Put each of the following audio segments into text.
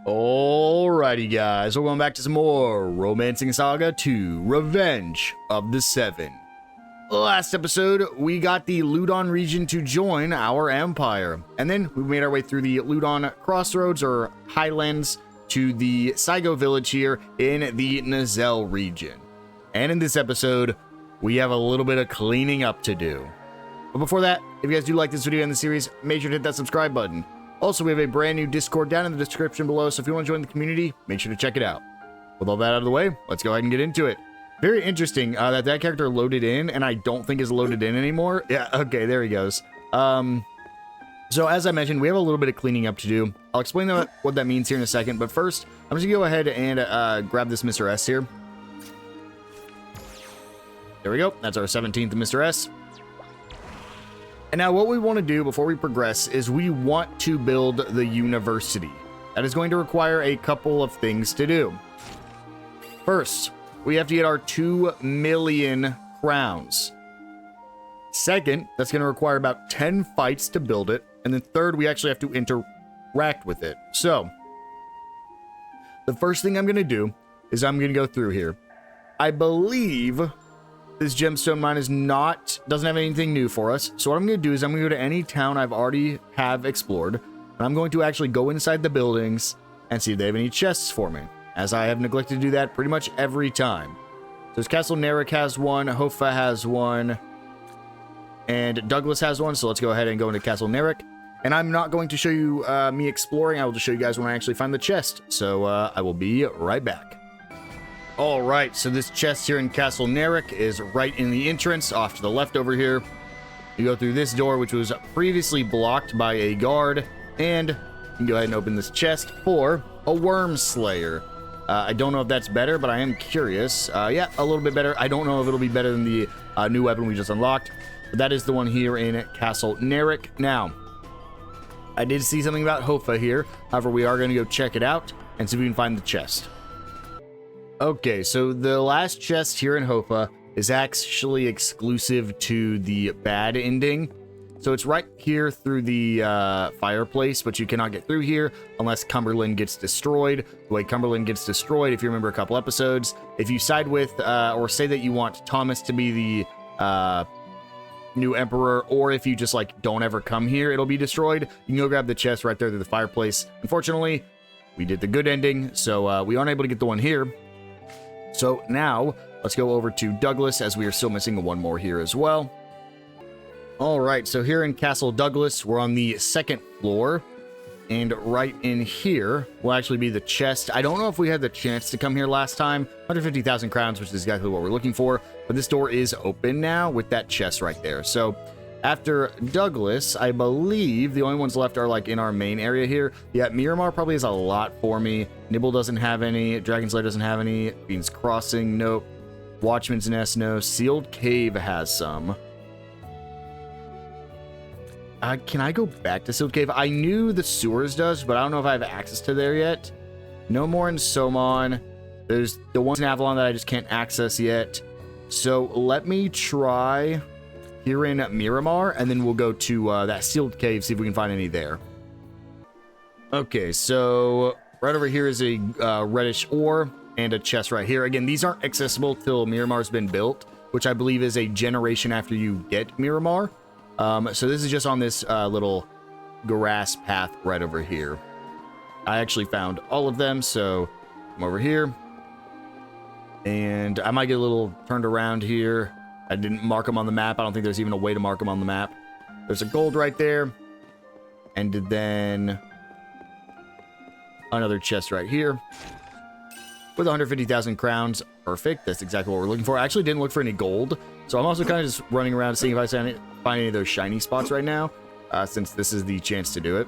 Alrighty guys, we're going back to some more Romancing SaGa 2, Revenge of the Seven. Last episode, we got the Ludon region to join our empire. And then we made our way through the Ludon crossroads or highlands to the SaGa village here in the Nazel region. And in this episode, we have a little bit of cleaning up to do. But before that, if you guys do like this video and the series, make sure to hit that subscribe button. Also, we have a brand new Discord down in the description below, so if you want to join the community, make sure to check it out. With all that out of the way, let's go ahead and get into it. Very interesting that character loaded in, and I don't think is loaded in anymore. Yeah, okay, there he goes. So as I mentioned, we have a little bit of cleaning up to do. I'll explain what that means here in a second, but first, I'm just going to go ahead and grab this Mr. S here. There we go. That's our 17th Mr. S. And now what we want to do before we progress is we want to build the university. That is going to require a couple of things to do. First, we have to get our 2 million crowns. Second, that's going to require about 10 fights to build it. And then third, we actually have to interact with it. So, the first thing I'm going to do is I'm going to go through here. I believe this gemstone mine doesn't have anything new for us. So what I'm going to do is I'm going to go to any town I've already explored. And I'm going to actually go inside the buildings and see if they have any chests for me, as I have neglected to do that pretty much every time. So Castle Narek has one, Hofa has one, and Douglas has one. So let's go ahead and go into Castle Narek. And I'm not going to show you me exploring. I will just show you guys when I actually find the chest. So I will be right back. Alright, so this chest here in Castle Narek is right in the entrance, off to the left over here. You go through this door, which was previously blocked by a guard, and you can go ahead and open this chest for a worm slayer. I don't know if that's better, but I am curious. Yeah, a little bit better. I don't know if it'll be better than the new weapon we just unlocked, but that is the one here in Castle Narek. Now, I did see something about Hofa here. However, we are going to go check it out and see if we can find the chest. Okay, so the last chest here in Hofa is actually exclusive to the bad ending. So it's right here through the fireplace, but you cannot get through here unless Cumberland gets destroyed. The way Cumberland gets destroyed, if you remember a couple episodes, if you side with or say that you want Thomas to be the new emperor, or if you just like don't ever come here, it'll be destroyed. You can go grab the chest right there through the fireplace. Unfortunately, we did the good ending, so we aren't able to get the one here. So now, let's go over to Douglas, as we are still missing one more here as well. Alright, so here in Castle Douglas, we're on the 2nd floor. And right in here will actually be the chest. I don't know if we had the chance to come here last time. 150,000 crowns, which is exactly what we're looking for. But this door is open now with that chest right there. So after Douglas, I believe the only ones left are like in our main area here. Yeah, Miramar probably has a lot for me. Nibble doesn't have any. Dragon Slayer doesn't have any. Beans Crossing, nope. Watchman's Nest, no. Sealed Cave has some. Can I go back to Sealed Cave? I knew the sewers does, but I don't know if I have access to there yet. No more in Somon. There's the ones in Avalon that I just can't access yet. So let me try here in Miramar, and then we'll go to that Sealed Cave, see if we can find any there. Okay, so right over here is a reddish ore and a chest right here. Again, these aren't accessible till Miramar's been built, which I believe is a generation after you get Miramar. So this is just on this little grass path right over here. I actually found all of them, so I'm over here. And I might get a little turned around here. I didn't mark them on the map. I don't think there's even a way to mark them on the map. There's a gold right there. And then another chest right here with 150,000 crowns. Perfect. That's exactly what we're looking for. I actually didn't look for any gold. So I'm also kind of just running around seeing if I find any of those shiny spots right now, since this is the chance to do it.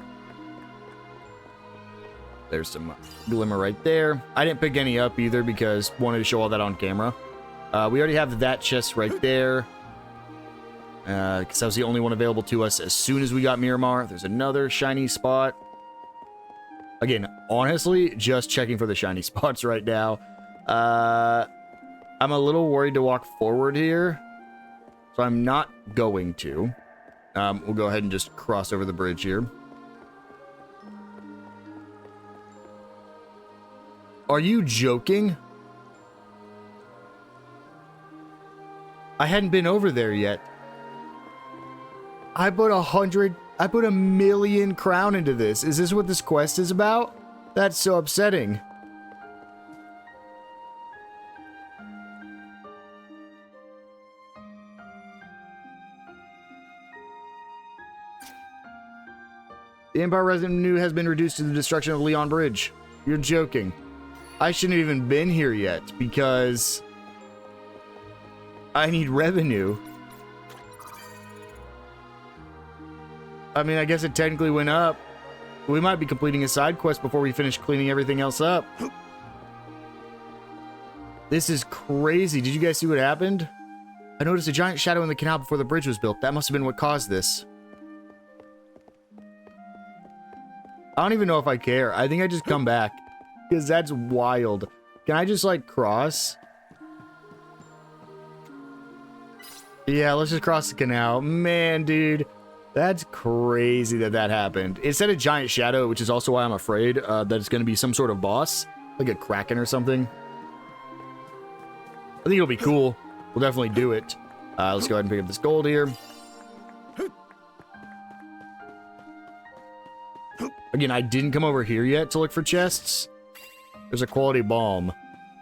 There's some glimmer right there. I didn't pick any up either because I wanted to show all that on camera. We already have that chest right there, because that was the only one available to us as soon as we got Miramar. There's another shiny spot. Again, honestly, just checking for the shiny spots right now. I'm a little worried to walk forward here, so I'm not going to. We'll go ahead and just cross over the bridge here. Are you joking? I hadn't been over there yet. I put 1,000,000 crown into this. Is this what this quest is about? That's so upsetting. The Empire revenue has been reduced to the destruction of Leon Bridge. You're joking. I shouldn't have even been here yet because I need revenue. I mean, I guess it technically went up. We might be completing a side quest before we finish cleaning everything else up. This is crazy. Did you guys see what happened? I noticed a giant shadow in the canal before the bridge was built. That must have been what caused this. I don't even know if I care. I think I just come back because that's wild. Can I just like cross? Yeah, let's just cross the canal. Man, dude. That's crazy that that happened. It said a giant shadow, which is also why I'm afraid that it's going to be some sort of boss. Like a kraken or something. I think it'll be cool. We'll definitely do it. Let's go ahead and pick up this gold here. Again, I didn't come over here yet to look for chests. There's a quality balm.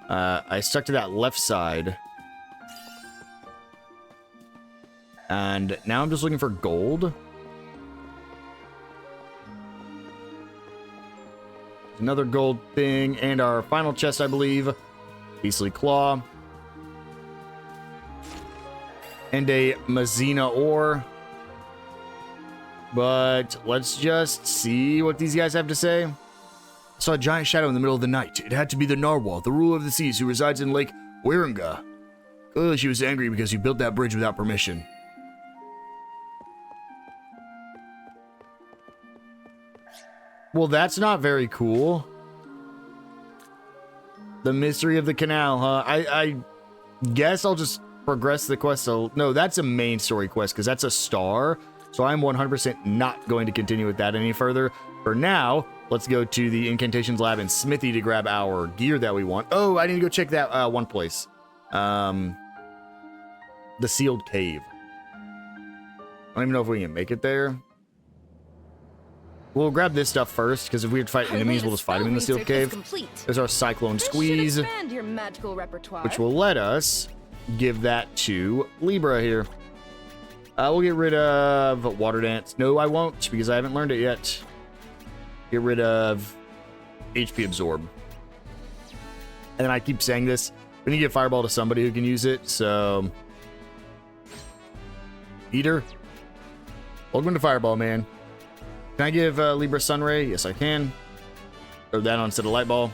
I stuck to that left side. And now I'm just looking for gold. Another gold thing. And our final chest, I believe. Beastly Claw. And a Mazina ore. But let's just see what these guys have to say. I saw a giant shadow in the middle of the night. It had to be the Narwhal, the ruler of the seas who resides in Lake Wirunga. Clearly she was angry because you built that bridge without permission. Well, that's not very cool. The mystery of the canal, huh? I guess I'll just progress the quest. So, no, that's a main story quest because that's a star. So I'm 100% not going to continue with that any further. For now, let's go to the Incantations Lab in Smithy to grab our gear that we want. Oh, I need to go check that one place. The Sealed Cave. I don't even know if we can make it there. We'll grab this stuff first, because if we have to fight enemies, we'll just fight them in the Sealed Cave. There's our Cyclone Squeeze, which will let us give that to Libra here. We'll get rid of Water Dance. No, I won't, because I haven't learned it yet. Get rid of HP Absorb. And then I keep saying this. We need to give Fireball to somebody who can use it, so... Eater. Welcome to Fireball, man. Can I give Libra Sunray? Yes, I can. Throw that on instead of Light Ball.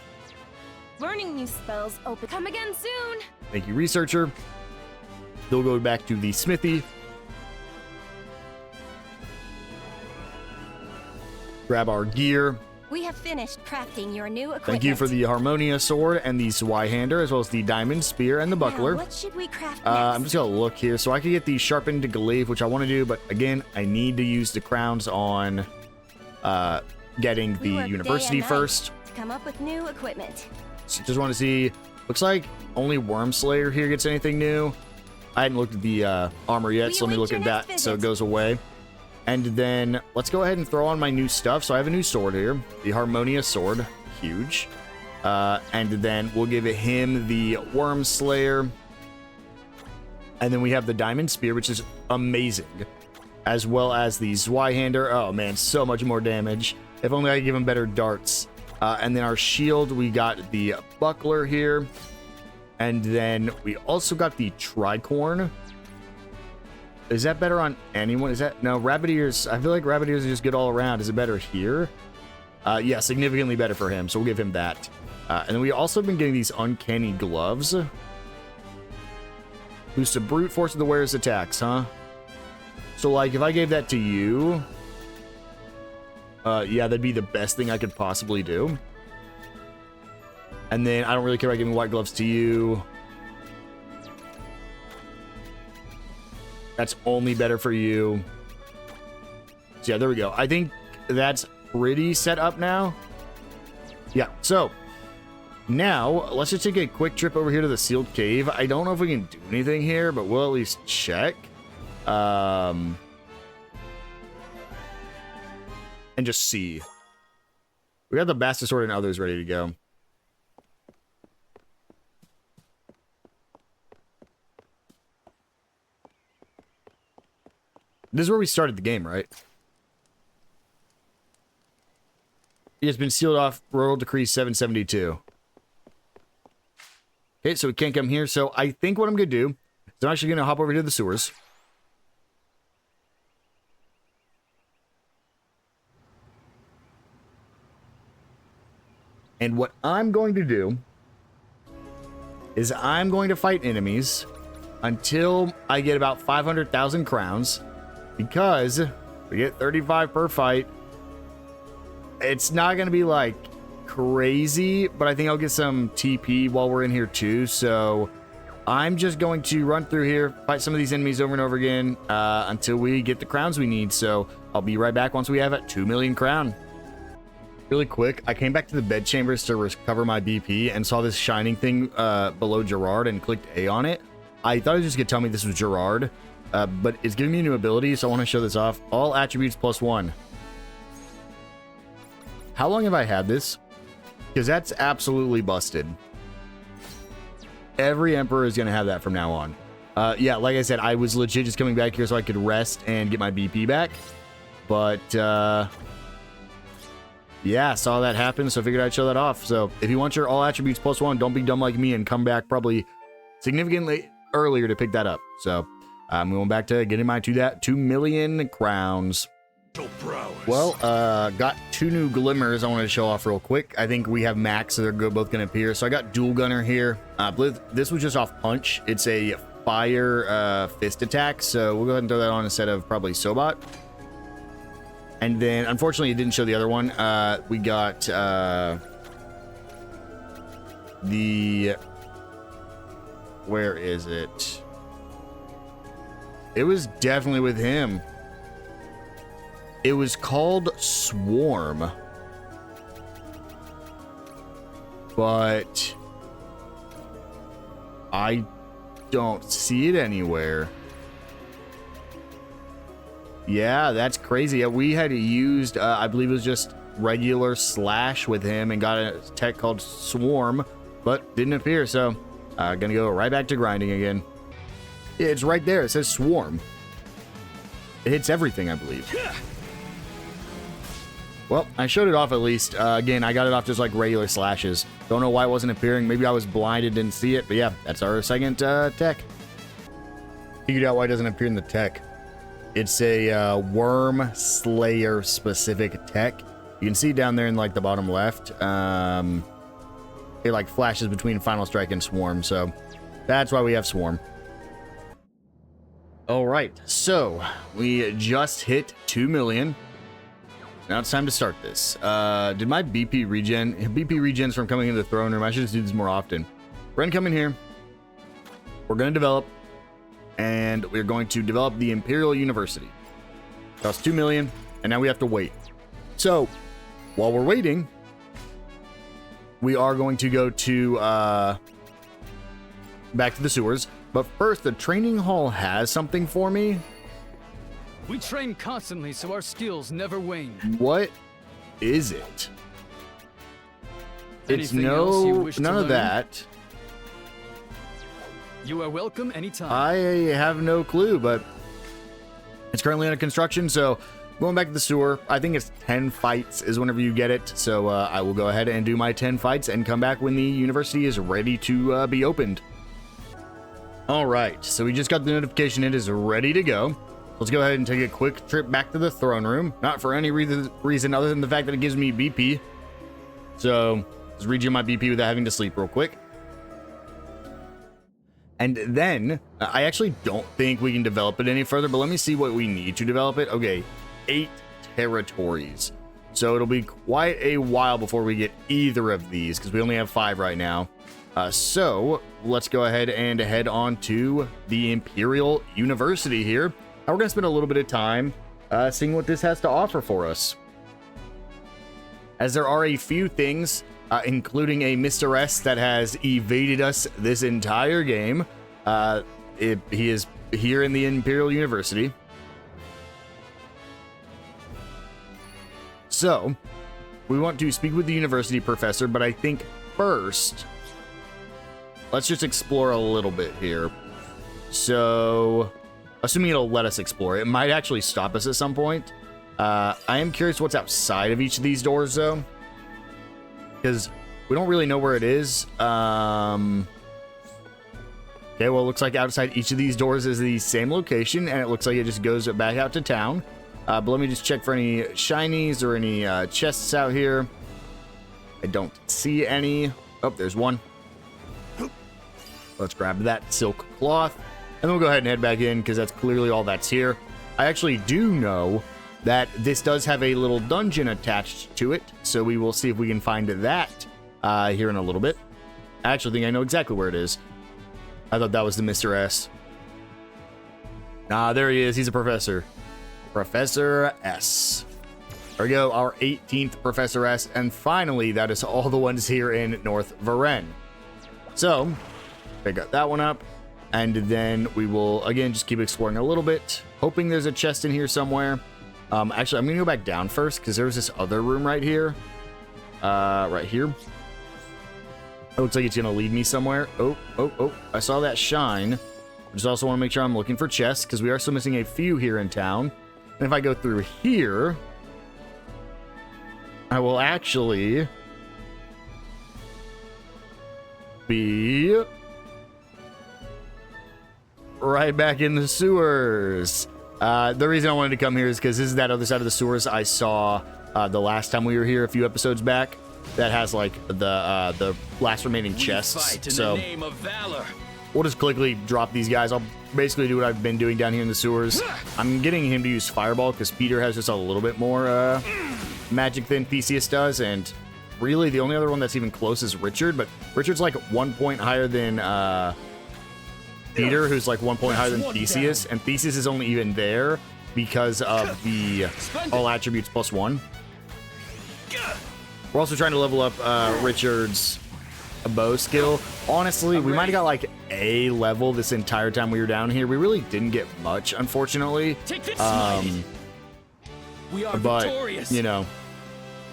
Learning new spells open. Come again soon. Thank you, Researcher. They'll go back to the Smithy. Grab our gear. We have finished crafting your new equipment. Thank you for the Harmonia Sword and the Zweihander, as well as the Diamond Spear and the Buckler. Now, what should we craft next? I'm just going to look here. So I can get the Sharpened Glaive, which I want to do, but again, I need to use the crowns on getting the university first. To come up with new equipment. So just want to see. Looks like only Wormslayer here gets anything new. I hadn't looked at the armor yet, so let me look at that so it goes away. And then let's go ahead and throw on my new stuff. So I have a new sword here, the Harmonia Sword, huge. And then we'll give him the Wormslayer. And then we have the Diamond Spear, which is amazing. As well as the Zweihander. Oh man, so much more damage. If only I could give him better darts. And then our shield, we got the Buckler here. And then we also got the Tricorn. Is that better on anyone? Is that... No, Rabbit Ears. I feel like Rabbit Ears are just good all around. Is it better here? Yeah, significantly better for him. So we'll give him that. And then we also have been getting these Uncanny Gloves. Boost the brute force of the wearer's attacks, huh? So, like, if I gave that to you... yeah, that'd be the best thing I could possibly do. And then I don't really care about giving white gloves to you. That's only better for you. So yeah, there we go. I think that's pretty set up now. Yeah, so Now, let's just take a quick trip over here to the sealed cave. I don't know if we can do anything here, but we'll at least check. And just see. We got the Bastard and others ready to go. This is where we started the game, right? It has been sealed off. Royal Decree 772. Okay, so we can't come here. So I think what I'm going to do is I'm actually going to hop over to the sewers. And what I'm going to do is I'm going to fight enemies until I get about 500,000 crowns. Because we get 35 per fight. It's not going to be like crazy, but I think I'll get some TP while we're in here too. So I'm just going to run through here, fight some of these enemies over and over again until we get the crowns we need. So I'll be right back once we have 2 million crown. Really quick, I came back to the bed chambers to recover my BP and saw this shining thing below Gerard and clicked A on it. I thought it was just going to tell me this was Gerard. But it's giving me a new ability, so I want to show this off. All attributes +1. How long have I had this? Because that's absolutely busted. Every Emperor is going to have that from now on. Yeah, like I said, I was legit just coming back here so I could rest and get my BP back. But, yeah, saw that happen, so figured I'd show that off. So, if you want your all attributes +1, don't be dumb like me and come back probably significantly earlier to pick that up. So, I'm going back to getting my 2 million crowns. Well, got 2 new glimmers I want to show off real quick. I think we have max, so they're both going to appear. So I got dual gunner here. This was just off punch. It's a fire fist attack, so we'll go ahead and throw that on instead of probably Sobot. And then, unfortunately, it didn't show the other one. We got the... Where is it? It was definitely with him. It was called Swarm. But I don't see it anywhere. Yeah, that's crazy. We had used, I believe it was just regular slash with him and got a tech called Swarm, but didn't appear. So gonna go right back to grinding again. It's right there. It says Swarm. It hits everything, I believe. Well, I showed it off at least. Again, I got it off just like regular slashes. Don't know why it wasn't appearing. Maybe I was blinded, didn't see it. But yeah, that's our second tech. Figured out why it doesn't appear in the tech. It's a Worm Slayer specific tech. You can see down there in like the bottom left. It like flashes between Final Strike and Swarm. So that's why we have Swarm. All right, so we just hit 2 million. Now it's time to start this. Did my BP regen? BP regens from coming into the throne room. I should just do this more often. We're gonna come in here. We're gonna develop, and we're going to develop the Imperial University. Cost 2 million, and now we have to wait. So while we're waiting, we are going to go to back to the sewers. But first, the training hall has something for me. We train constantly, so our skills never wane. What is it? It's Anything else you wish to none of learn? that. You are welcome anytime. I have no clue, but it's currently under construction. So going back to the sewer, I think it's 10 fights is whenever you get it. So I will go ahead and do my 10 fights and come back when the university is ready to be opened. All right, so we just got the notification it is ready to go. Let's go ahead and take a quick trip back to the throne room. Not for any reason other than the fact that it gives me BP. So let's regen my BP without having to sleep real quick. And then I actually don't think we can develop it any further, but let me see what we need to develop it. Okay, 8 territories. So it'll be quite a while before we get either of these because we only have 5 right now. So let's go ahead and head on to the Imperial University here. And we're going to spend a little bit of time seeing what this has to offer for us. As there are a few things including a Mr. S that has evaded us this entire game. He is here in the Imperial University. So, we want to speak with the university professor, but I think first, let's just explore a little bit here. So, assuming it'll let us explore, it might actually stop us at some point. I am curious what's outside of each of these doors, though, because we don't really know where it is. Okay, well, it looks like outside each of these doors is the same location, and it looks like it just goes back out to town. But let me just check for any shinies or any chests out here. I don't see any. Oh, there's one. Let's grab that silk cloth, and then we'll go ahead and head back in, because that's clearly all that's here. I actually do know that this does have a little dungeon attached to it, so we will see if we can find that here in a little bit. I actually think I know exactly where it is. I thought that was the Mr. S. Ah, there he is. He's a professor. Professor S. There we go, our 18th Professor S, and finally, that is all the ones here in North Varen. So, pick up that one up, and then we will, again, just keep exploring a little bit, hoping there's a chest in here somewhere. Actually, I'm going to go back down first, because there's this other room right here. Right here. It looks like it's going to lead me somewhere. Oh, I saw that shine. I just also want to make sure I'm looking for chests, because we are still missing a few here in town. And if I go through here, I will actually be right back in the sewers. The reason I wanted to come here is because this is that other side of the sewers I saw the last time we were here a few episodes back. That has like the last remaining chests. So we'll just quickly drop these guys. I'll basically do what I've been doing down here in the sewers. I'm getting him to use Fireball because Peter has just a little bit more magic than Theseus does, and really the only other one that's even close is Richard, but Richard's like 1 point higher than Peter, who's like 1 point higher than Theseus, and Theseus is only even there because of the all attributes +1. We're also trying to level up Richard's bow skill. Honestly, we might have got like a level this entire time we were down here. We really didn't get much, unfortunately. We are but victorious. You know,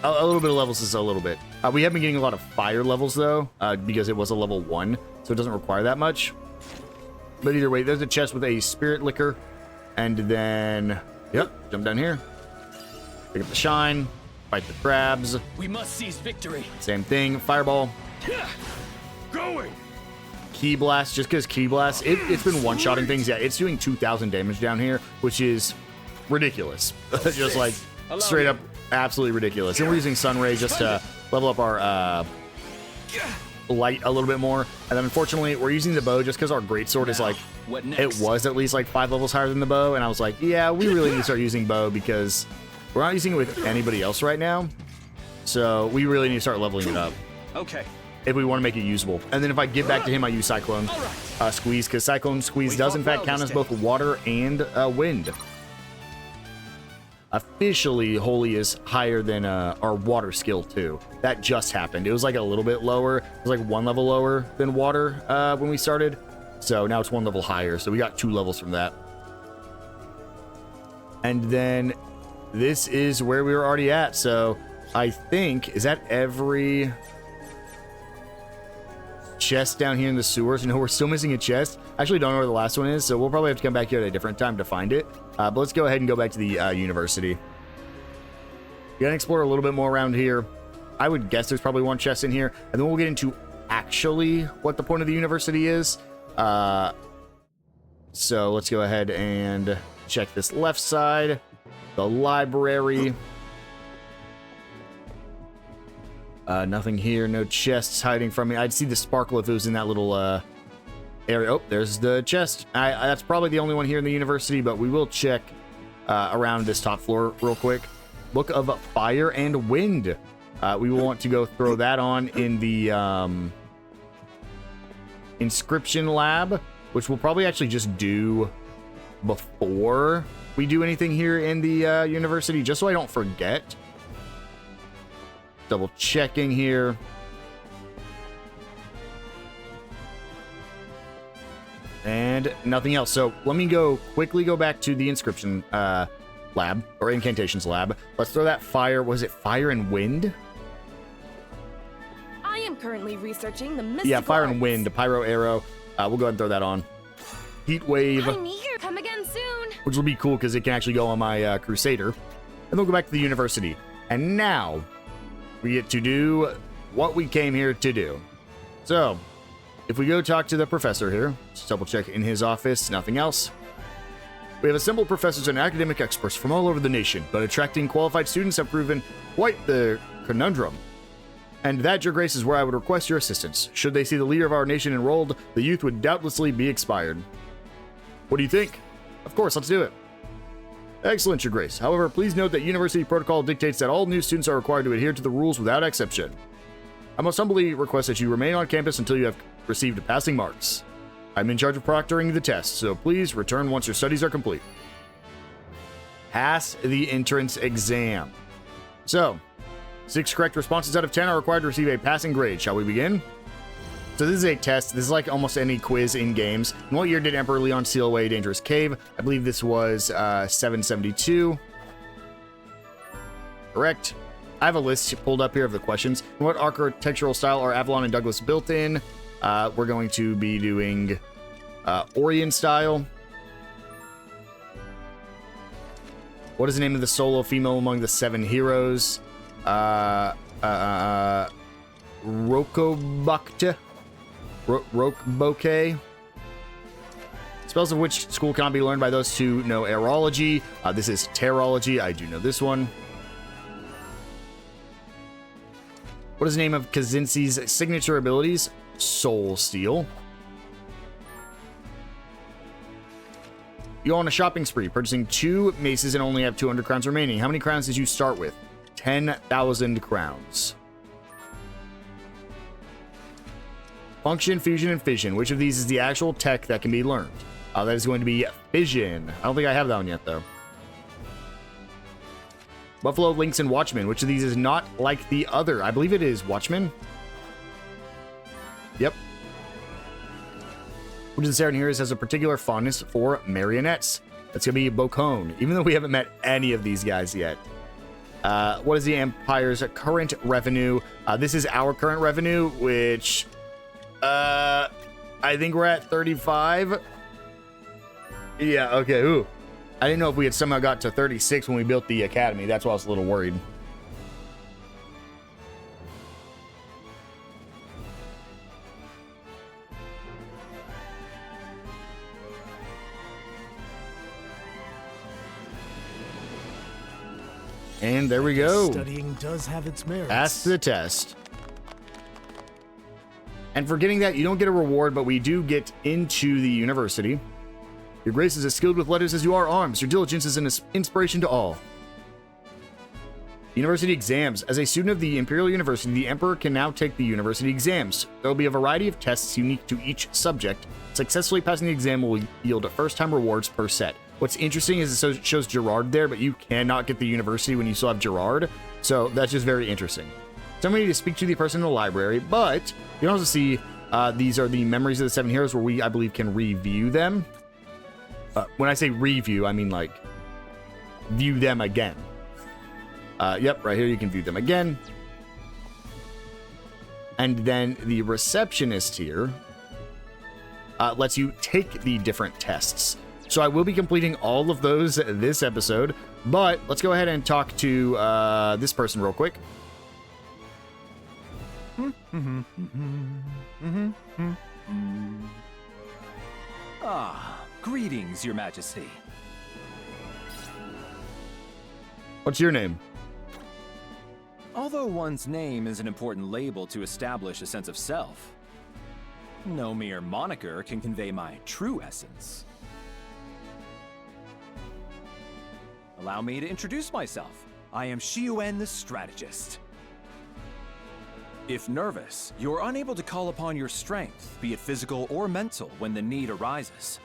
a little bit of levels is a little bit. We have been getting a lot of fire levels though, because it was a level 1, so it doesn't require that much. But either way, there's a chest with a spirit liquor, and then yep, jump down here, pick up the shine, fight the crabs. We must seize victory. Same thing, fireball. Going. Key blast, just because key blast, it's been one-shotting things. Yeah, it's doing 2,000 damage down here, which is ridiculous. Just like straight up absolutely ridiculous. And we're using sun ray just to level up our light a little bit more. And then unfortunately we're using the bow just because our greatsword is like, it was at least like 5 levels higher than the bow, and I was like, yeah, we really need to start using bow because we're not using it with anybody else right now, so we really need to start leveling it up. Okay. If we want to make it usable. And then if I get back to him, I use Cyclone Squeeze, because Cyclone Squeeze does in fact count as both water and wind. Officially, Holy is higher than our water skill too. That just happened. It was like a little bit lower. It was like 1 level lower than water when we started. So now it's 1 level higher. So we got 2 levels from that. And then this is where we were already at. So I think, is that every chest down here in the sewers? No, we're still missing a chest. I actually don't know where the last one is, so we'll probably have to come back here at a different time to find it. But let's go ahead and go back to the university. We're gonna explore a little bit more around here. I would guess there's probably 1 chest in here, and then we'll get into actually what the point of the university is. So let's go ahead and check this left side. The library. Nothing here, no chests hiding from me. I'd see the sparkle if it was in that little area. Oh, there's the chest. That's probably the only one here in the university, but we will check around this top floor real quick. Book of Fire and Wind. We will want to go throw that on in the inscription lab, which we'll probably actually just do before we do anything here in the university, just so I don't forget. Double checking here. And nothing else. So let me quickly go back to the inscription lab, or incantations lab. Let's throw that fire. Was it fire and wind? I am currently researching the mystical Yeah, fire and arts. wind, pyro arrow. We'll go ahead and throw that on. Heat wave, I'm eager. Come again soon. which will be cool because it can actually go on my crusader. And then we'll go back to the university. And now we get to do what we came here to do. So if we go talk to the professor here, just double check in his office, nothing else. We have assembled professors and academic experts from all over the nation, but attracting qualified students have proven quite the conundrum. And that, Your Grace, is where I would request your assistance. Should they see the leader of our nation enrolled, the youth would doubtlessly be expired. What do you think? Of course, let's do it. Excellent, Your Grace. However, please note that university protocol dictates that all new students are required to adhere to the rules without exception. I most humbly request that you remain on campus until you have received passing marks. I'm in charge of proctoring the test, so please return once your studies are complete. Pass the entrance exam. So, 6 correct responses out of 10 are required to receive a passing grade. Shall we begin? So this is a test. This is like almost any quiz in games. In what year did Emperor Leon seal away a dangerous cave? I believe this was 772. Correct. I have a list pulled up here of the questions. In what architectural style are Avalon and Douglas built in? We're going to be doing Orient style. What is the name of the solo female among the 7 heroes? Rokobokte. Rokboke. Spells of which school cannot be learned by those who know aerology. This is terrology. I do know this one. What is the name of Kazinski's signature abilities? Soul Steal. You go on a shopping spree, purchasing 2 maces and only have 200 crowns remaining. How many crowns did you start with? 10,000 crowns. Function, fusion, and fission. Which of these is the actual tech that can be learned? That is going to be fission. I don't think I have that one yet, though. Buffalo, Lynx, and Watchman. Which of these is not like the other? I believe it is Watchman. Yep. Which of the Saren heroes has a particular fondness for marionettes? That's going to be Bocone, even though we haven't met any of these guys yet. What is the Empire's current revenue? This is our current revenue, which I think we're at 35. Yeah, okay. Ooh. I didn't know if we had somehow got to 36 when we built the academy. That's why I was a little worried. And there we go. Studying does have its merits. Pass the test. And for getting that, you don't get a reward, but we do get into the university. Your Grace is as skilled with letters as you are arms. Your diligence is an inspiration to all. University exams. As a student of the Imperial University, the Emperor can now take the university exams. There will be a variety of tests unique to each subject. Successfully passing the exam will yield first-time rewards per set. What's interesting is it shows Gerard there, but you cannot get the university when you still have Gerard. So that's just very interesting. Somebody to speak to the person in the library, but you can also see these are the memories of the 7 heroes where we, I believe, can review them. When I say review, I mean like view them again. Yep, right here you can view them again. And then the receptionist here lets you take the different tests. So I will be completing all of those this episode, but let's go ahead and talk to this person real quick. Ah, greetings, Your Majesty. What's your name? Although one's name is an important label to establish a sense of self, no mere moniker can convey my true essence. Allow me to introduce myself. I am Xiuan the Strategist. If nervous, you're unable to call upon your strength, be it physical or mental, when the need arises.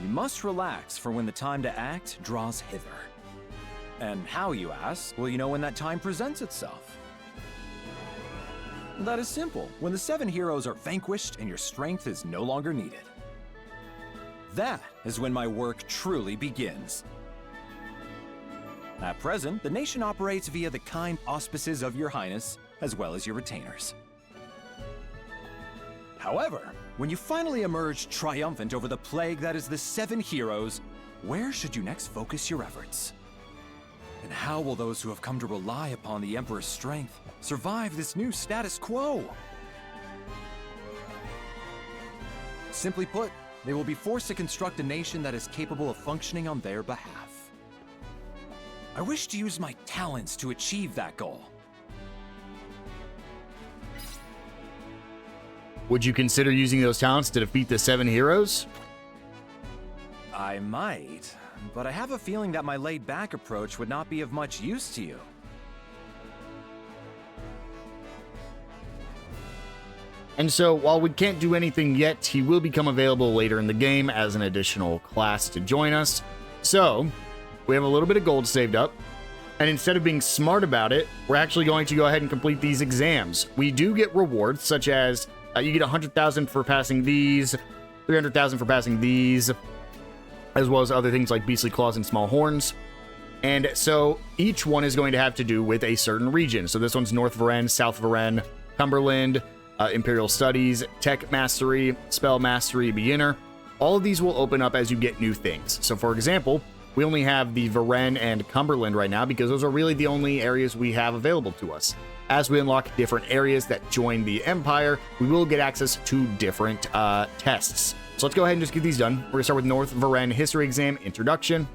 You must relax for when the time to act draws hither. And how, you ask, will you know when that time presents itself? That is simple. When the 7 heroes are vanquished and your strength is no longer needed. That is when my work truly begins. At present, the nation operates via the kind auspices of Your Highness, as well as your retainers. However, when you finally emerge triumphant over the plague that is the 7 heroes, where should you next focus your efforts? And how will those who have come to rely upon the Emperor's strength survive this new status quo? Simply put, they will be forced to construct a nation that is capable of functioning on their behalf. I wish to use my talents to achieve that goal. Would you consider using those talents to defeat the 7 heroes? I might, but I have a feeling that my laid-back approach would not be of much use to you. And so, while we can't do anything yet, he will become available later in the game as an additional class to join us. So, we have a little bit of gold saved up, and instead of being smart about it, we're actually going to go ahead and complete these exams. We do get rewards, such as you get 100,000 for passing these, 300,000 for passing these, as well as other things like beastly claws and small horns. And so each one is going to have to do with a certain region. So this one's North Varennes, South Varennes, Cumberland, Imperial Studies, Tech Mastery, Spell Mastery, Beginner. All of these will open up as you get new things. So for example, we only have the Varennes and Cumberland right now because those are really the only areas we have available to us. As we unlock different areas that join the Empire, we will get access to different tests. So let's go ahead and just get these done. We're going to start with North Varennes History Exam Introduction.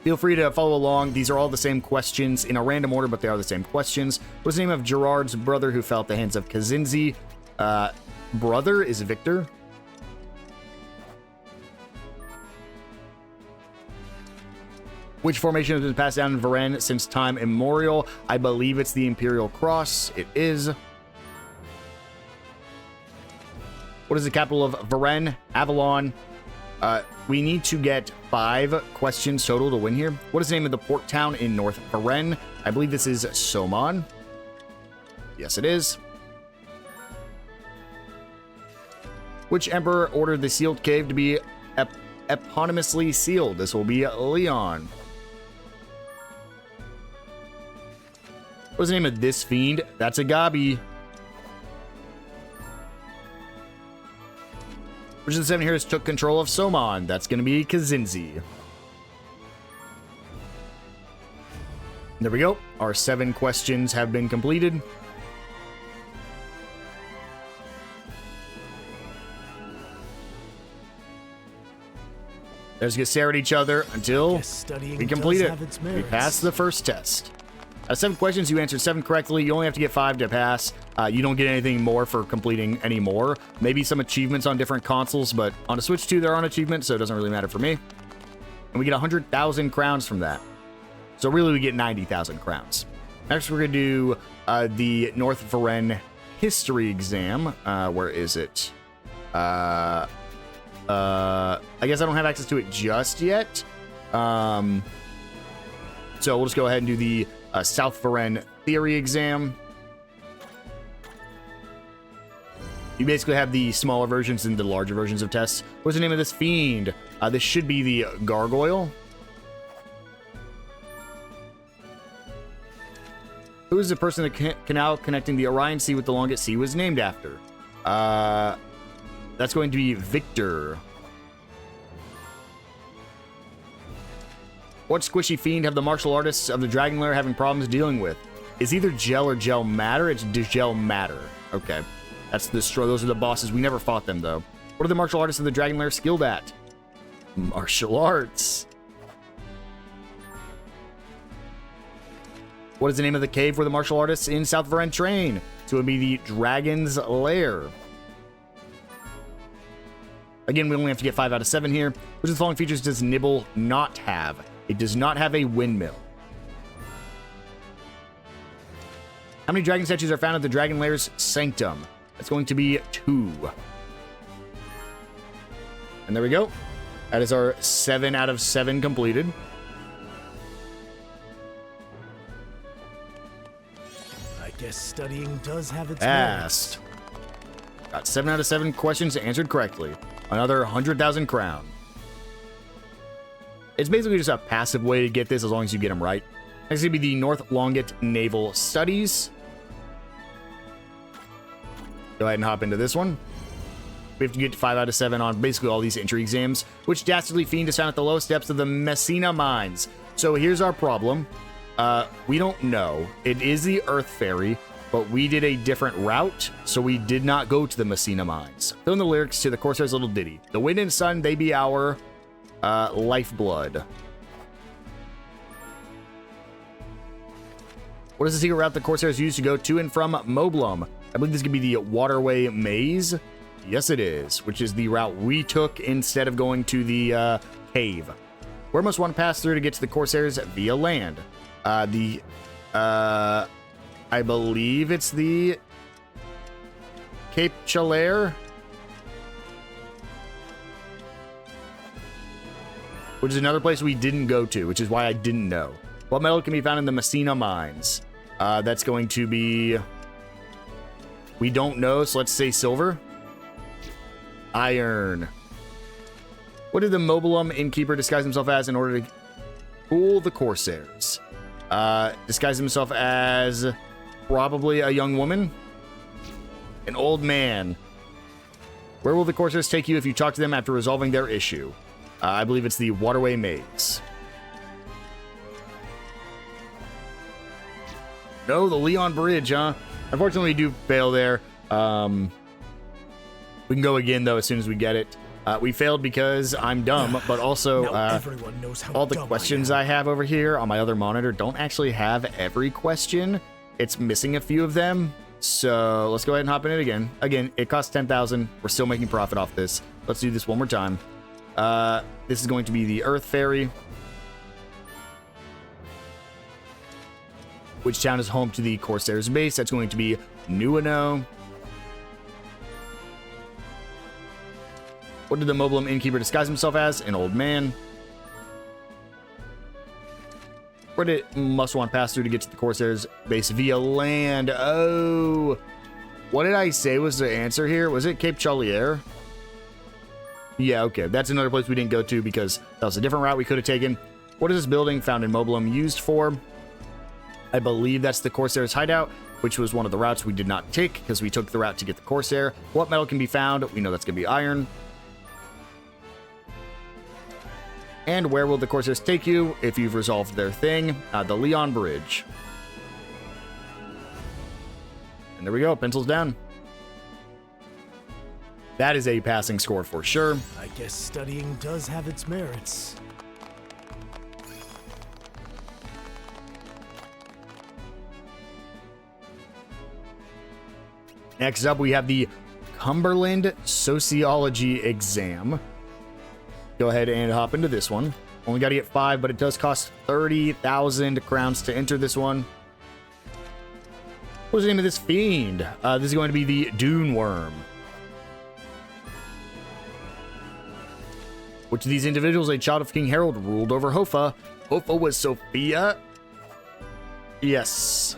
Feel free to follow along. These are all the same questions in a random order, but they are the same questions. What's the name of Gerard's brother who fell at the hands of Kazinzi? Brother is Victor. Which formation has been passed down in Varennes since time immemorial? I believe it's the Imperial Cross. It is. What is the capital of Varennes? Avalon. We need to get 5 questions total to win here. What is the name of the port town in North Varennes? I believe this is Somon. Yes, it is. Which emperor ordered the sealed cave to be eponymously sealed? This will be Leon. What's the name of this fiend? That's a Gabi. Which of the 7 heroes took control of Somon? That's going to be Kazinzi. There we go. Our 7 questions have been completed. Let's get stare at each other until we complete it. We pass the first test. 7 questions, you answered 7 correctly. You only have to get 5 to pass. You don't get anything more for completing any more. Maybe some achievements on different consoles, but on a Switch 2, there aren't achievements, so it doesn't really matter for me. And we get 100,000 crowns from that. So really, we get 90,000 crowns. Next, we're going to do the North Varennes History Exam. Where is it? I guess I don't have access to it just yet. So we'll just go ahead and do the South Varennes Theory Exam. You basically have the smaller versions and the larger versions of tests. What's the name of this fiend? This should be the Gargoyle. Who is the person the canal connecting the Orion Sea with the longest sea was named after? That's going to be Victor. What squishy fiend have the martial artists of the Dragon Lair having problems dealing with? It's either Gel or Gel Matter. It's Gel Matter. Okay. That's the straw. Those are the bosses. We never fought them, though. What are the martial artists of the Dragon Lair skilled at? Martial arts. What is the name of the cave where the martial artists in South Varennes train? So it would be the Dragon's Lair. Again, we only have to get 5 out of 7 here. Which of the following features does Nibble not have? It does not have a windmill. How many dragon statues are found at the Dragon Lair's Sanctum? That's going to be 2. And there we go. That is our 7 out of 7 completed. I guess studying does have its Passed. Got 7 out of 7 questions answered correctly. another 100,000 crown. It's basically just a passive way to get this as long as you get them right. Next is going to be the North Longet Naval Studies. Go ahead and hop into this one. We have to get 5 out of 7 on basically all these entry exams. Which dastardly fiend is found at the lowest depths of the Messina mines? So here's our problem. We don't know. It is the Earth Fairy, but we did a different route, so we did not go to the Messina mines. Fill in the lyrics to the Corsair's little ditty. The wind and sun, they be our lifeblood. What is the secret route the Corsairs use to go to and from Moblum? I believe this could be the Waterway Maze. Yes, it is, which is the route we took instead of going to the cave. Where must one pass through to get to the Corsairs via land? I believe it's the Cape Chalair, which is another place we didn't go to, which is why I didn't know. What metal can be found in the Messina mines? That's going to be... We don't know, so let's say silver. Iron. What did the Mobilum innkeeper disguise himself as in order to fool the Corsairs? Disguise himself as probably a young woman? An old man. Where will the Corsairs take you if you talk to them after resolving their issue? I believe it's the Waterway Maze. No, the Leon Bridge, huh? Unfortunately, we do fail there. We can go again, though, as soon as we get it. We failed because I'm dumb, but also everyone knows how all the dumb questions I have over here on my other monitor don't actually have every question. It's missing a few of them. So let's go ahead and hop in it again. Again, it costs 10,000. We're still making profit off this. Let's do this one more time. This is going to be the Earth Fairy. Which town is home to the Corsairs base? That's going to be Nueno. What did the Mobilum innkeeper disguise himself as? An old man. Where did must one pass through to get to the Corsairs base via land? Oh, what did I say was the answer here? Was it Cape Chalair? Yeah, okay. That's another place we didn't go to because that was a different route we could have taken. What is this building found in Mobilum used for? I believe that's the Corsair's hideout, which was one of the routes we did not take because we took the route to get the Corsair. What metal can be found? We know that's going to be iron. And where will the Corsairs take you if you've resolved their thing? The Leon Bridge. And there we go. Pencils down. That is a passing score for sure. I guess studying does have its merits. Next up, we have the Cumberland Sociology exam. Go ahead and hop into this one. Only got to get 5, but it does cost 30,000 crowns to enter this one. What's the name of this fiend? This is going to be the Dune Worm. Which of these individuals, a child of King Harold, ruled over Hoffa? Hoffa was Sophia? Yes.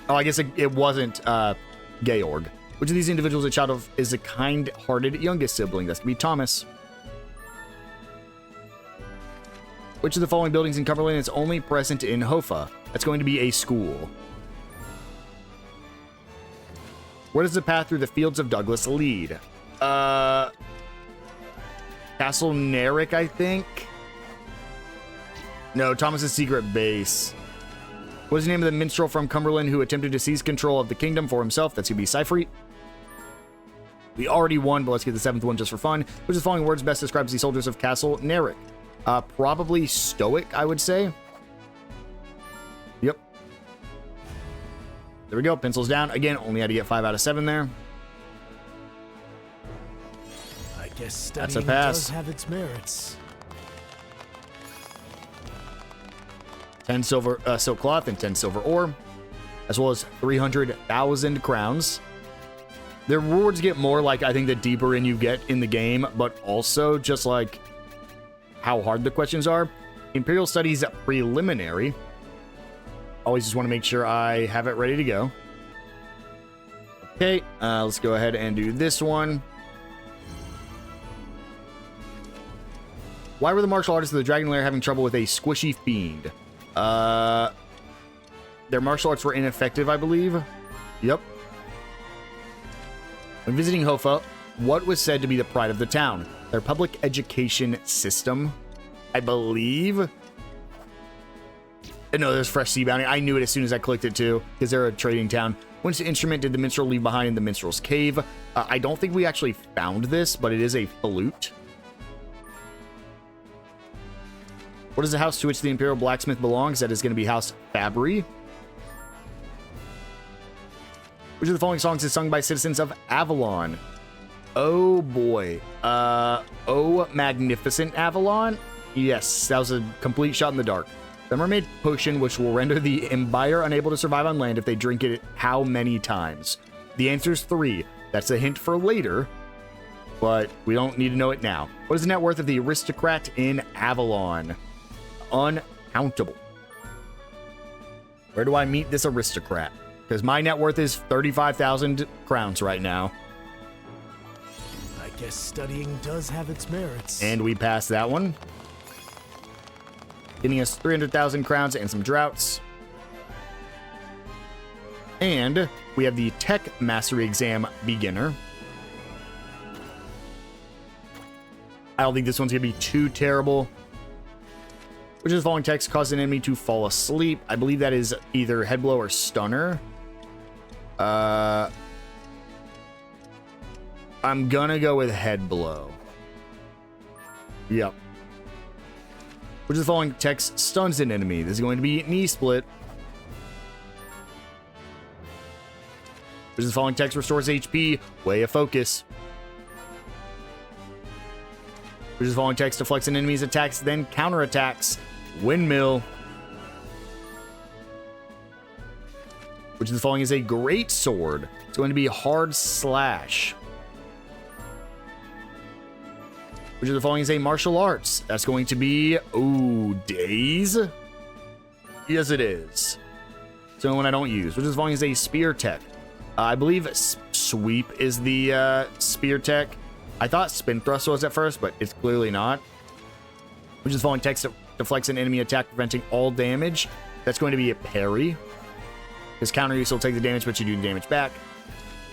Oh, I guess it wasn't Georg. Which of these individuals, a child of, is a kind-hearted youngest sibling? That's going to be Thomas. Which of the following buildings in Cumberland is only present in Hoffa? That's going to be a school. Where does the path through the fields of Douglas lead? Castle Narek, I think? No, Thomas's secret base. What is the name of the minstrel from Cumberland who attempted to seize control of the kingdom for himself? That's going to be Cyfreet. We already won, but let's get the 7th one just for fun. Which of the following words best describes the soldiers of Castle Narek? Probably stoic, I would say. Yep. There we go. Pencils down. Again, only had to get 5 out of 7 there. I guess That's studying a pass. does have its merits. 10 silver silk cloth and 10 silver ore, as well as 300,000 crowns. The rewards get more, like, I think the deeper in you get in the game, but also just like how hard the questions are. Imperial Studies Preliminary. Always just want to make sure I have it ready to go. Okay, let's go ahead and do this one. Why were the martial artists of the Dragon Lair having trouble with a squishy fiend? Their martial arts were ineffective, I believe. Yep. When visiting Hofa, what was said to be the pride of the town? Their public education system, I believe. No, there's fresh sea bounty. I knew it as soon as I clicked it too, because they're a trading town. Which instrument did the minstrel leave behind in the minstrel's cave? I don't think we actually found this, but it is a flute. What is the house to which the Imperial Blacksmith belongs? That is going to be House Fabry. Which of the following songs is sung by citizens of Avalon? Oh boy. Oh Magnificent Avalon? Yes, that was a complete shot in the dark. The mermaid potion, which will render the imbiber unable to survive on land if they drink it how many times? The answer is 3. That's a hint for later, but we don't need to know it now. What is the net worth of the aristocrat in Avalon? Uncountable. Where do I meet this aristocrat? Because my net worth is 35,000 crowns right now. I guess studying does have its merits. And we passed that one. Getting us 300,000 crowns and some droughts. And we have the Tech Mastery Exam Beginner. I don't think this one's going to be too terrible. Which is following text causes an enemy to fall asleep. I believe that is either head blow or stunner. I'm gonna go with head blow. Yep. Which is the following text stuns an enemy. This is going to be knee split. Which is the following text restores HP. Way of focus. Which is the following text deflects an enemy's attacks, then counterattacks. Windmill. Which is the following is a great sword. It's going to be hard slash. Which of the following is a martial arts? That's going to be, ooh, daze? Yes, it is. It's the only one I don't use. Which of the following is a spear tech? I believe sweep is the spear tech. I thought spin thrust was at first, but it's clearly not. Which is the following text that deflects an enemy attack, preventing all damage. That's going to be a parry. His counter use will take the damage, but you do damage back.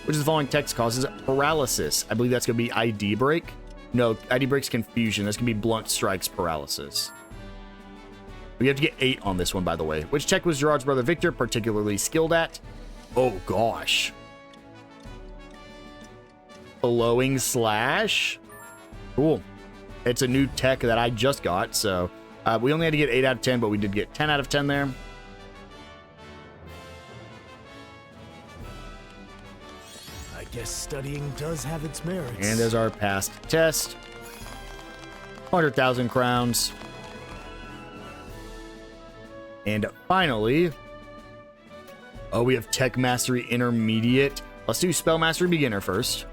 Which is the following text causes paralysis. I believe that's going to be ID break. No, ID break's confusion. That's going to be blunt strikes paralysis. We have to get 8 on this one, by the way. Which tech was Gerard's brother Victor particularly skilled at? Oh, gosh. Blowing slash? Cool. It's a new tech that I just got, so we only had to get 8 out of 10, but we did get 10 out of 10 there. I guess studying does have its merits. And there's our past test. 100,000 crowns. And finally, oh, we have Tech Mastery Intermediate. Let's do Spell Mastery Beginner first.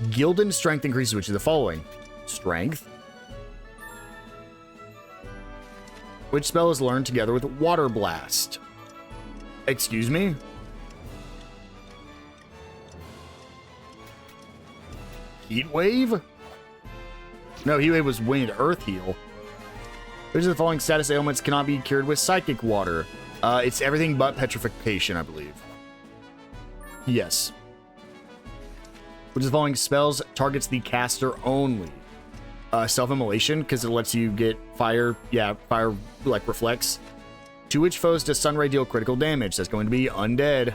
Gildan Strength increases, which is the following. Strength. Which spell is learned together with Water Blast? Excuse me? Heat Wave? No, Heat Wave was Winged Earth Heal. Which of the following status ailments cannot be cured with Psychic Water? It's everything but Petrification, I believe. Yes. Which of the following spells targets the caster only? Self-immolation, because it lets you get fire. Yeah, fire, like, reflects. To which foes does Sunray deal critical damage? That's going to be Undead.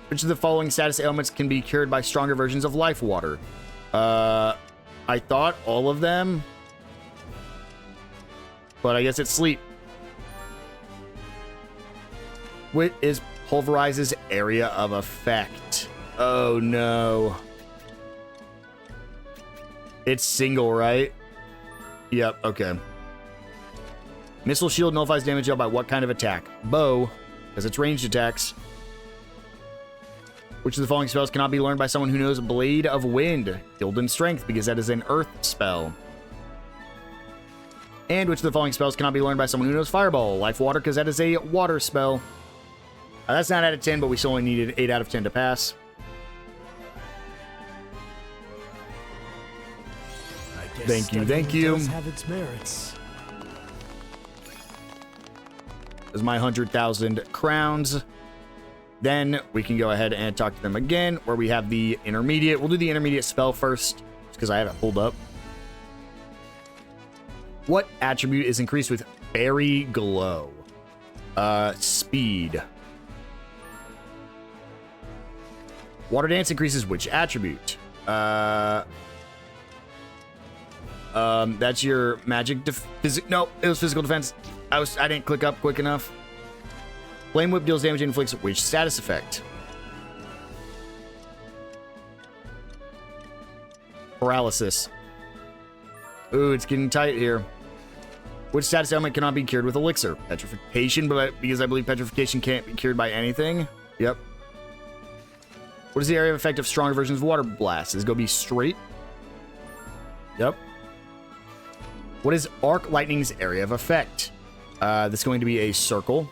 Which of the following status ailments can be cured by stronger versions of Life Water? I thought all of them. But I guess it's Sleep. Which is Pulverizes area of effect. Oh no. It's single, right? Yep, okay. Missile shield nullifies damage dealt by what kind of attack? Bow, because it's ranged attacks. Which of the following spells cannot be learned by someone who knows Blade of Wind? Gildan Strength, because that is an earth spell. And which of the following spells cannot be learned by someone who knows Fireball? Life Water, because that is a water spell. That's 9 out of 10, but we still only needed 8 out of 10 to pass. guess Thank you, thank studying you. does have its merits. Is my 100,000 crowns. Then we can go ahead and talk to them again, where we have the intermediate. We'll do the intermediate spell first, because I have it pulled up. What attribute is increased with Fairy Glow? Speed. Water Dance increases which attribute? That's your magic no, it was physical defense. I didn't click up quick enough. Flame Whip deals damage and inflicts which status effect? Paralysis. Ooh, it's getting tight here. Which status ailment cannot be cured with elixir? Petrification, but because I believe petrification can't be cured by anything. Yep. What is the area of effect of stronger versions of Water Blast? Is it going to be straight? Yep. What is Arc Lightning's area of effect? That's going to be a circle.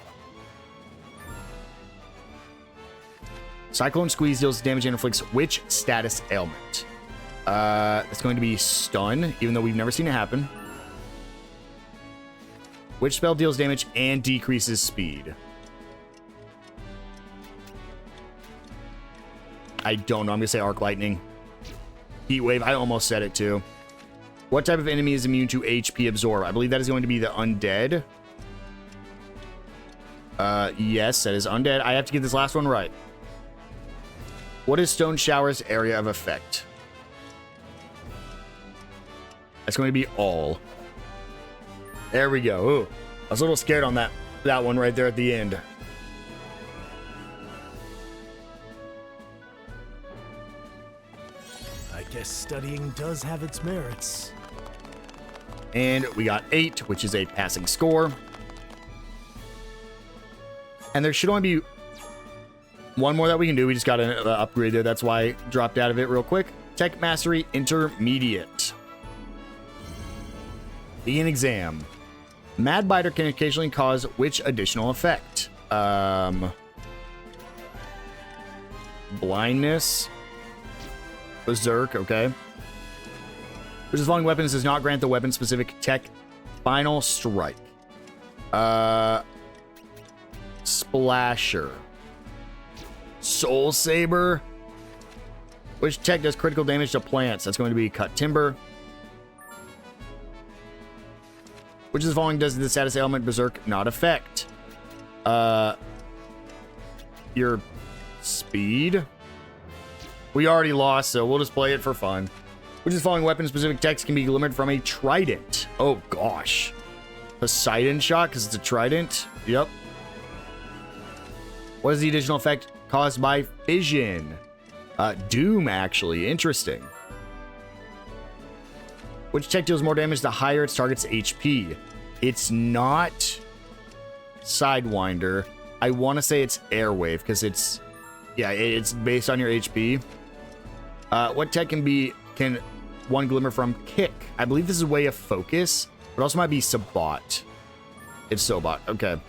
Cyclone Squeeze deals damage and inflicts which status ailment? It's going to be stun, even though we've never seen it happen. Which spell deals damage and decreases speed? I don't know. I'm going to say Arc Lightning. Heat Wave. I almost said it too. What type of enemy is immune to HP Absorb? I believe that is going to be the Undead. Yes, that is Undead. I have to get this last one right. What is Stone Shower's area of effect? That's going to be all. There we go. Ooh, I was a little scared on that one right there at the end. I guess studying does have its merits. And we got 8, which is a passing score. And there should only be one more that we can do. We just got an upgrade there. That's why I dropped out of it real quick. Tech Mastery Intermediate. Be an exam. Mad Biter can occasionally cause which additional effect? Blindness. Berserk, okay. Which is following weapons does not grant the weapon specific tech Final Strike. Splasher. Soul Saber. Which tech does critical damage to plants? That's going to be Cut Timber. Which is the following does the status ailment Berserk not affect? Your speed? We already lost, so we'll just play it for fun. Which is the following weapon specific text can be glimmered from a trident? Oh gosh. Poseidon shot because it's a trident. Yep. What is the additional effect caused by fission? Doom, actually. Interesting. Which tech deals more damage the higher its target's HP? It's not Sidewinder. I want to say it's Airwave because it's based on your HP. What tech can one glimmer from Kick? I believe this is Way of Focus, but also might be Sabot. It's Sobot. Okay.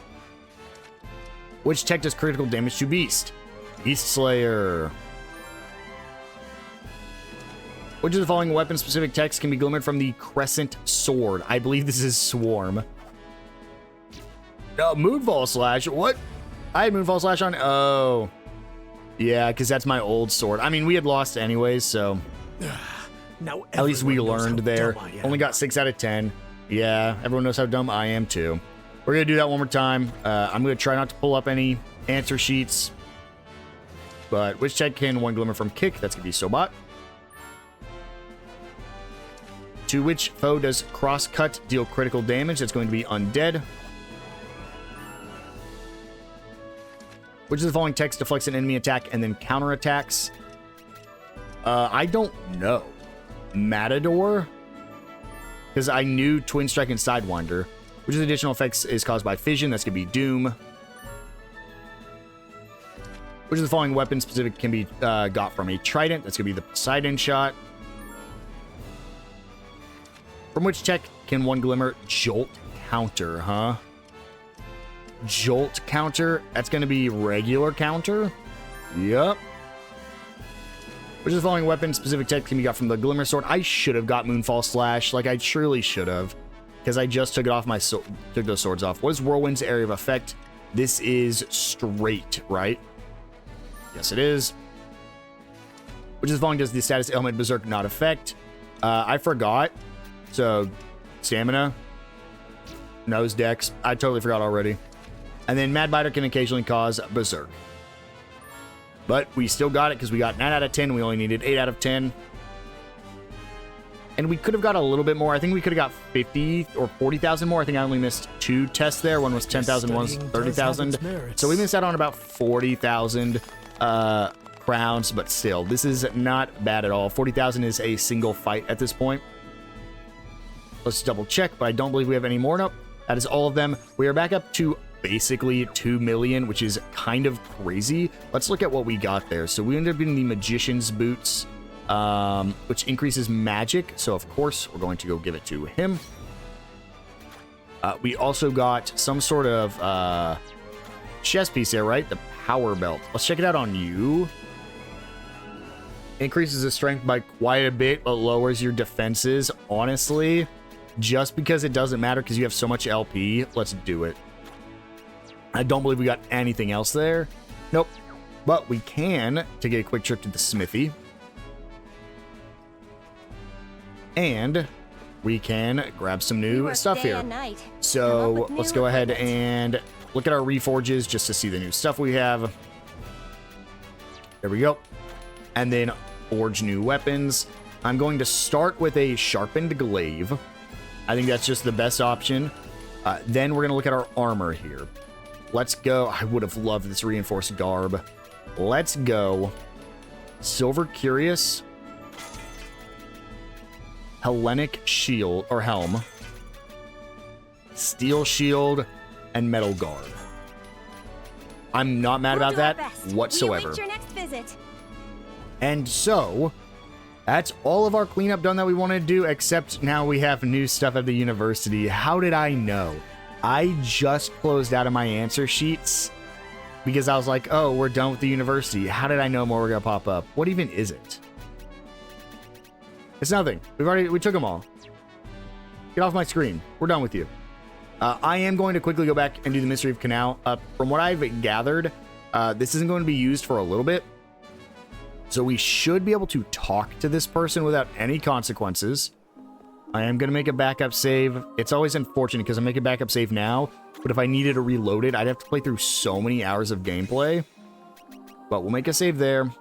Which tech does critical damage to Beast? Beast Slayer. Which of the following weapon-specific text can be glimmered from the Crescent Sword? I believe this is Swarm. Moonfall Slash. What? I had Moonfall Slash on. Oh. Yeah, because that's my old sword. I mean, we had lost anyways, so. Now at least we everyone knows learned how there. dumb I am. Only got 6 out of 10. Yeah, everyone knows how dumb I am too. We're going to do that one more time. I'm going to try not to pull up any answer sheets. But which tech can one glimmer from Kick? That's going to be Sobot. To which foe does Crosscut deal critical damage? That's going to be Undead. Which of the following text deflects an enemy attack and then counterattacks? I don't know. Matador? Because I knew Twin Strike and Sidewinder. Which of the additional effects is caused by fission? That's going to be Doom. Which of the following weapon specific can be got from a trident? That's going to be the Poseidon shot. From which tech can one glimmer Jolt counter, huh? Jolt counter? That's going to be regular counter? Yep. Which is the following weapon specific tech can be got from the Glimmer Sword. I should have got Moonfall Slash. Like, I truly should have. Because I just took it off took those swords off. What is Whirlwind's area of effect? This is straight, right? Yes, it is. Which is the following does the status element Berserk not affect? I forgot. So, stamina. Nose dex. I totally forgot already. And then Mad Biter can occasionally cause Berserk. But we still got it because we got 9 out of 10. We only needed 8 out of 10. And we could have got a little bit more. I think we could have got 50 or 40,000 more. I think I only missed 2 tests there. One was 10,000, one was 30,000. So we missed out on about 40,000 crowns. But still, this is not bad at all. 40,000 is a single fight at this point. Let's double check, but I don't believe we have any more. Nope, that is all of them. We are back up to basically 2 million, which is kind of crazy. Let's look at what we got there. So we ended up getting the Magician's Boots, which increases magic. So, of course, we're going to go give it to him. We also got some sort of chest piece there, right? The Power Belt. Let's check it out on you. Increases the strength by quite a bit, but lowers your defenses. Honestly, just because it doesn't matter because you have so much LP, let's do it. I don't believe we got anything else there. Nope. But we can take a quick trip to the smithy. And we can grab some new stuff here. So let's go ahead and look at our reforges just to see the new stuff we have. There we go. And then forge new weapons. I'm going to start with a sharpened glaive. I think that's just the best option. Then we're going to look at our armor here. Let's go. I would have loved this reinforced garb. Let's go. Silver Curious. Hellenic Shield or Helm. Steel Shield and Metal Garb. I'm not mad about that whatsoever. And so, that's all of our cleanup done that we wanted to do, except now we have new stuff at the university. How did I know? I just closed out of my answer sheets because I was like, oh, we're done with the university. How did I know more were going to pop up? What even is it? It's nothing. We took them all. Get off my screen. We're done with you. I am going to quickly go back and do the Mystery of Canal. From what I've gathered, this isn't going to be used for a little bit. So we should be able to talk to this person without any consequences. I am going to make a backup save. It's always unfortunate because I'm making a backup save now, but if I needed to reload it, I'd have to play through so many hours of gameplay. But we'll make a save there.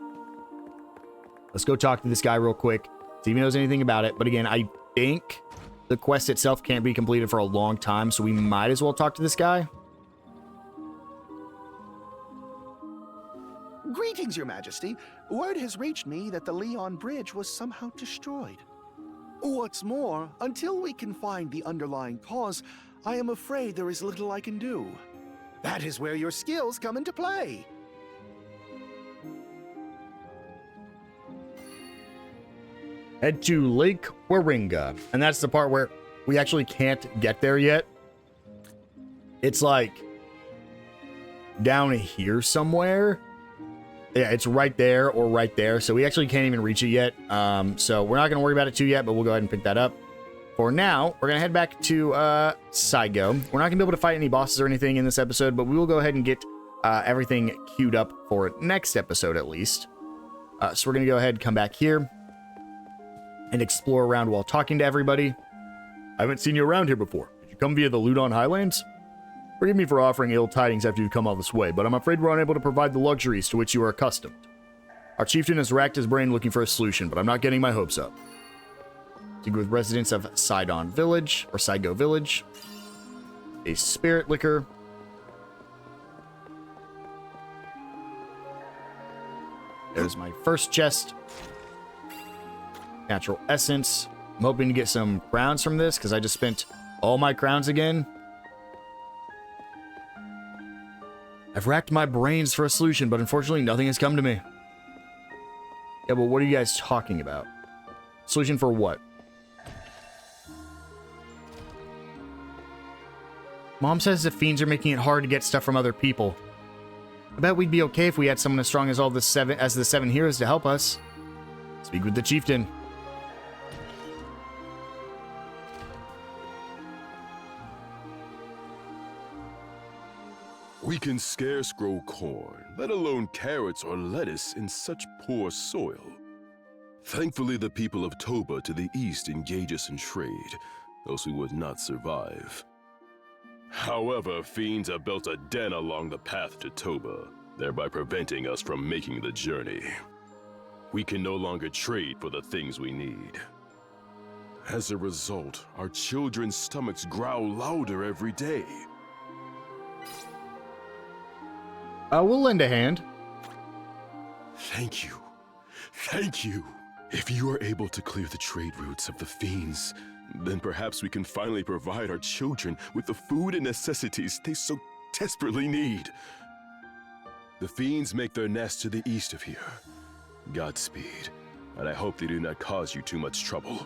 Let's go talk to this guy real quick, see if he knows anything about it. But again, I think the quest itself can't be completed for a long time, so we might as well talk to this guy. Greetings, Your Majesty. Word has reached me that the Leon Bridge was somehow destroyed. What's more, until we can find the underlying cause, I am afraid there is little I can do. That is where your skills come into play. Head to Lake Warringa, and that's the part where we actually can't get there yet. It's like down here somewhere. Yeah, it's right there or right there. So we actually can't even reach it yet. So we're not going to worry about it too yet, but we'll go ahead and pick that up. For now, we're going to head back to SaGa. We're not going to be able to fight any bosses or anything in this episode, but we will go ahead and get everything queued up for next episode at least. So we're going to go ahead and come back here and explore around while talking to everybody. I haven't seen you around here before. Did you come via the Ludon Highlands? Forgive me for offering ill tidings after you come all this way, but I'm afraid we're unable to provide the luxuries to which you are accustomed. Our chieftain has racked his brain looking for a solution, but I'm not getting my hopes up. Speak with residents of Sidon Village, or SaGa Village. A spirit liquor. There's my first chest. Natural essence. I'm hoping to get some crowns from this, because I just spent all my crowns again. I've racked my brains for a solution, but unfortunately nothing has come to me. Yeah, but what are you guys talking about? Solution for what? Mom says the fiends are making it hard to get stuff from other people. I bet we'd be okay if we had someone as strong as the seven heroes to help us. speak with the chieftain. We can scarce grow corn, let alone carrots or lettuce in such poor soil. Thankfully, the people of Toba to the east engage us in trade, else we would not survive. However, fiends have built a den along the path to Toba, thereby preventing us from making the journey. We can no longer trade for the things we need. As a result, our children's stomachs growl louder every day. We'll lend a hand. Thank you. Thank you. If you are able to clear the trade routes of the fiends, then perhaps we can finally provide our children with the food and necessities they so desperately need. The fiends make their nest to the east of here. Godspeed, and I hope they do not cause you too much trouble.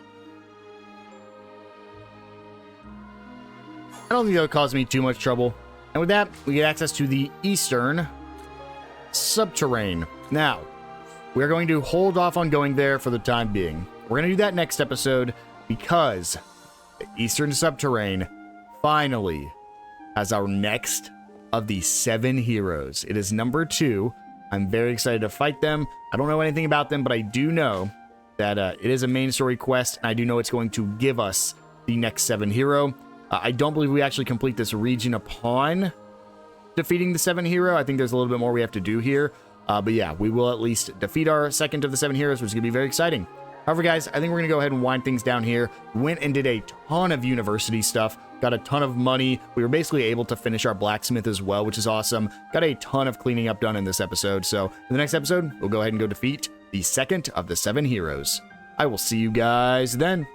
I don't think that'll cause me too much trouble. And with that, we get access to the eastern subterrane. Now, we're going to hold off on going there for the time being. We're going to do that next episode because the eastern subterrane finally has our next of the 7 heroes. It is number 2. I'm very excited to fight them. I don't know anything about them, but I do know that it is a main story quest, and I do know it's going to give us the next 7 hero. I don't believe we actually complete this region upon defeating the 7 hero. I think there's a little bit more we have to do here. But yeah, we will at least defeat our second of the 7 heroes, which is going to be very exciting. However, guys, I think we're going to go ahead and wind things down here. Went and did a ton of university stuff. Got a ton of money. We were basically able to finish our blacksmith as well, which is awesome. Got a ton of cleaning up done in this episode. So in the next episode, we'll go ahead and go defeat the second of the 7 heroes. I will see you guys then.